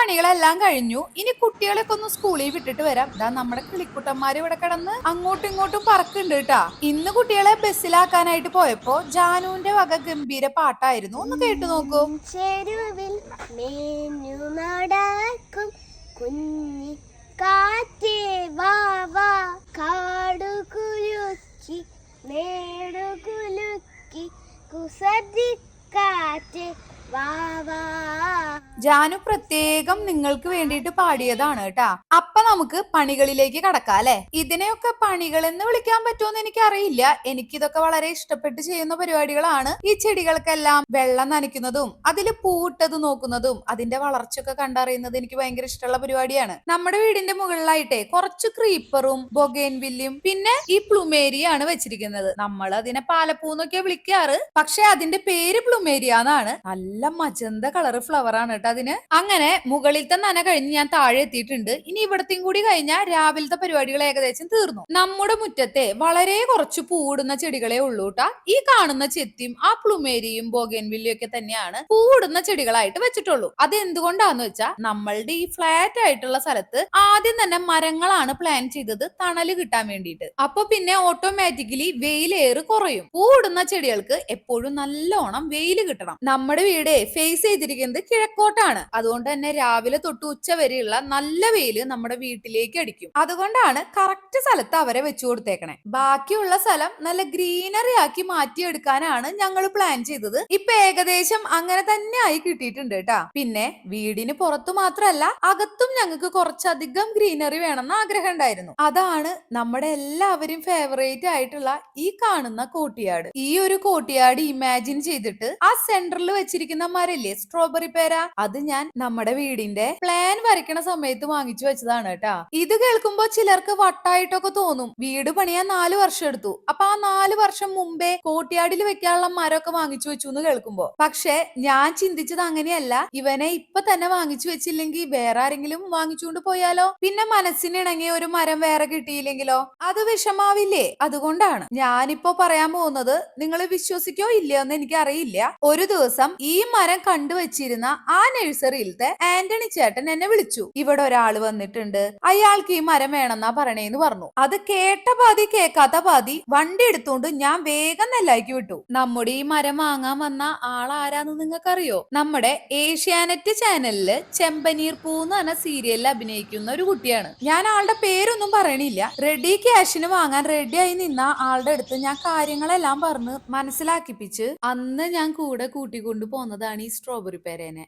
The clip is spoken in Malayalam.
പണികളെല്ലാം കഴിഞ്ഞു. ഇനി കുട്ടികളൊക്കെ ഒന്ന് സ്കൂളിൽ വിട്ടിട്ട് വരാം. ദാ നമ്മുടെ കിളിക്കുട്ടന്മാര് ഇവിടെ കിടന്ന് അങ്ങോട്ടും ഇങ്ങോട്ടും പറക്കുന്നുണ്ട് കേട്ടാ. ഇന്ന് കുട്ടികളെ ബസ്സിലാക്കാനായിട്ട് പോയപ്പോ ജാനുവിന്റെ വക ഗംഭീര പാട്ടായിരുന്നു. ഒന്ന് കേട്ടു നോക്കൂ. ചെരുവിൽ മേഞ്ഞു നടക്കും കുഞ്ഞി കാറ്റേ വാ വാ, കാടുകുലുക്കി നേടുകുലുക്കി കുസൃതിക്കാറ്റ് വാ വാ. ജാനു പ്രത്യേകം നിങ്ങൾക്ക് വേണ്ടിയിട്ട് പാടിയതാണ് കേട്ടാ. അപ്പൊ നമുക്ക് പണികളിലേക്ക് കടക്കാം അല്ലെ. ഇതിനെയൊക്കെ പണികൾ എന്ന് വിളിക്കാൻ പറ്റുമെന്ന് എനിക്കറിയില്ല. എനിക്കിതൊക്കെ വളരെ ഇഷ്ടപ്പെട്ട് ചെയ്യുന്ന പരിപാടികളാണ്. ഈ ചെടികൾക്കെല്ലാം വെള്ളം നനയ്ക്കുന്നതും അതിൽ പൂവിട്ടത് നോക്കുന്നതും അതിന്റെ വളർച്ചയൊക്കെ കണ്ടറിയുന്നത് എനിക്ക് ഭയങ്കര ഇഷ്ടമുള്ള പരിപാടിയാണ്. നമ്മുടെ വീടിന്റെ മുകളിലായിട്ടേ കുറച്ച് ക്രീപ്പറും ബൊഗേൻവില്ലും പിന്നെ ഈ പ്ലുമേരിയാണ് വെച്ചിരിക്കുന്നത്. നമ്മൾ അതിനെ പാലപ്പൂന്നൊക്കെ വിളിക്കാറ്, പക്ഷെ അതിന്റെ പേര് പ്ലുമേരിയ എന്നാണ്. നല്ല മജന്ത കളർ ഫ്ലവർ ആണ് കേട്ടോ അതിന്. അങ്ങനെ മുകളിലത്തെ നന കഴിഞ്ഞ് ഞാൻ താഴെ എത്തിയിട്ടുണ്ട്. ഇനി ഇവിടത്തെയും കൂടി കഴിഞ്ഞാൽ രാവിലത്തെ പരിപാടികൾ ഏകദേശം തീർന്നു. നമ്മുടെ മുറ്റത്തെ വളരെ കുറച്ച് പൂവിടുന്ന ചെടികളെ ഉള്ളൂ കേട്ടാ. ഈ കാണുന്ന ചെത്തിയും ആ പ്ലുമേരിയും ബോഗൻവില്ലും ഒക്കെ തന്നെയാണ് പൂവിടുന്ന ചെടികളായിട്ട് വെച്ചിട്ടുള്ളൂ. അത് എന്തുകൊണ്ടാന്ന് വെച്ചാൽ നമ്മളുടെ ഈ ഫ്ലാറ്റ് ആയിട്ടുള്ള സ്ഥലത്ത് ആദ്യം തന്നെ മരങ്ങളാണ് പ്ലാൻ ചെയ്തത് തണല് കിട്ടാൻ വേണ്ടിയിട്ട്. അപ്പൊ പിന്നെ ഓട്ടോമാറ്റിക്കലി വെയിലേറ് കുറയും. പൂവിടുന്ന ചെടികൾക്ക് എപ്പോഴും നല്ലോണം വെയിൽ കിട്ടണം. നമ്മുടെ വീട് ഫേസ് ചെയ്തിരിക്കുന്നത് കിഴക്കോട്ടാണ്. അതുകൊണ്ട് തന്നെ രാവിലെ തൊട്ട് ഉച്ച വരെയുള്ള നല്ല വെയില് നമ്മുടെ വീട്ടിലേക്ക് അടിക്കും. അതുകൊണ്ടാണ് കറക്റ്റ് സ്ഥലത്ത് അവരെ വെച്ചു കൊടുത്തേക്കണേ. ബാക്കിയുള്ള സ്ഥലം നല്ല ഗ്രീനറി ആക്കി മാറ്റിയെടുക്കാനാണ് ഞങ്ങൾ പ്ലാൻ ചെയ്തത്. ഇപ്പൊ ഏകദേശം അങ്ങനെ തന്നെ ആയി കിട്ടിയിട്ടുണ്ട് കേട്ടാ. പിന്നെ വീടിന് പുറത്തു മാത്രമല്ല അകത്തും ഞങ്ങൾക്ക് കുറച്ചധികം ഗ്രീനറി വേണമെന്ന് ആഗ്രഹം ഉണ്ടായിരുന്നു. അതാണ് നമ്മുടെ എല്ലാവരും ഫേവറേറ്റ് ആയിട്ടുള്ള ഈ കാണുന്ന കോട്ടിയാട്. ഈ ഒരു കോട്ടിയാട് ഇമാജിൻ ചെയ്തിട്ട് ആ സെന്ററിൽ വെച്ചിരിക്കുന്ന മരല്ലേ സ്ട്രോബെറി പേര, അത് ഞാൻ നമ്മുടെ വീടിന്റെ പ്ലാൻ വരയ്ക്കണ സമയത്ത് വാങ്ങിച്ചു വെച്ചതാണ് കേട്ടാ. ഇത് കേൾക്കുമ്പോ ചിലർക്ക് വട്ടായിട്ടൊക്കെ തോന്നും. വീട് പണിയാൻ 4 വർഷം എടുത്തു. അപ്പൊ ആ 4 വർഷം മുമ്പേ കോട്ടിയാടിൽ വെക്കാനുള്ള മരമൊക്കെ വാങ്ങിച്ചു വെച്ചു എന്ന് കേൾക്കുമ്പോ, പക്ഷെ ഞാൻ ചിന്തിച്ചത് അങ്ങനെയല്ല. ഇവനെ ഇപ്പൊ തന്നെ വാങ്ങിച്ചു വെച്ചില്ലെങ്കിൽ വേറെ ആരെങ്കിലും വാങ്ങിച്ചുകൊണ്ട് പോയാലോ, പിന്നെ മനസ്സിനിണങ്ങിയ ഒരു മരം വേറെ കിട്ടിയില്ലെങ്കിലോ അത് വിഷമാവില്ലേ. അതുകൊണ്ടാണ് ഞാനിപ്പോ പറയാൻ പോകുന്നത്. നിങ്ങൾ വിശ്വസിക്കോ ഇല്ലയോ എന്ന് എനിക്ക് അറിയില്ല. ഒരു ദിവസം ഈ മരം കണ്ടുവച്ചിരുന്ന ആ നഴ്സറിയിലത്തെ ആന്റണി ചേട്ടൻ എന്നെ വിളിച്ചു. ഇവിടെ ഒരാൾ വന്നിട്ടുണ്ട്, അയാൾക്ക് ഈ മരം വേണമെന്നാ പറയണേന്ന് പറഞ്ഞു. അത് കേട്ട പാതി കേൾക്കാത്ത പാതി വണ്ടി എടുത്തോണ്ട് ഞാൻ വേഗം നെല്ലായിക്ക് വിട്ടു. നമ്മുടെ ഈ മരം വാങ്ങാൻ വന്ന ആളാരാന്ന് നിങ്ങൾക്കറിയോ? നമ്മുടെ ഏഷ്യാനെറ്റ് ചാനലില് ചെമ്പനീർ പൂ എന്ന് പറഞ്ഞ സീരിയലിൽ അഭിനയിക്കുന്ന ഒരു കുട്ടിയാണ്. ഞാൻ ആളുടെ പേരൊന്നും പറയണില്ല. റെഡി ക്യാഷിന് വാങ്ങാൻ റെഡിയായി നിന്ന ആളുടെ അടുത്ത് ഞാൻ കാര്യങ്ങളെല്ലാം പറഞ്ഞ് മനസ്സിലാക്കിപ്പിച്ച് അന്ന് ഞാൻ കൂടെ കൂട്ടിക്കൊണ്ടു പോന്നതാണ് ഈ സ്ട്രോബെറി പേരേനെ.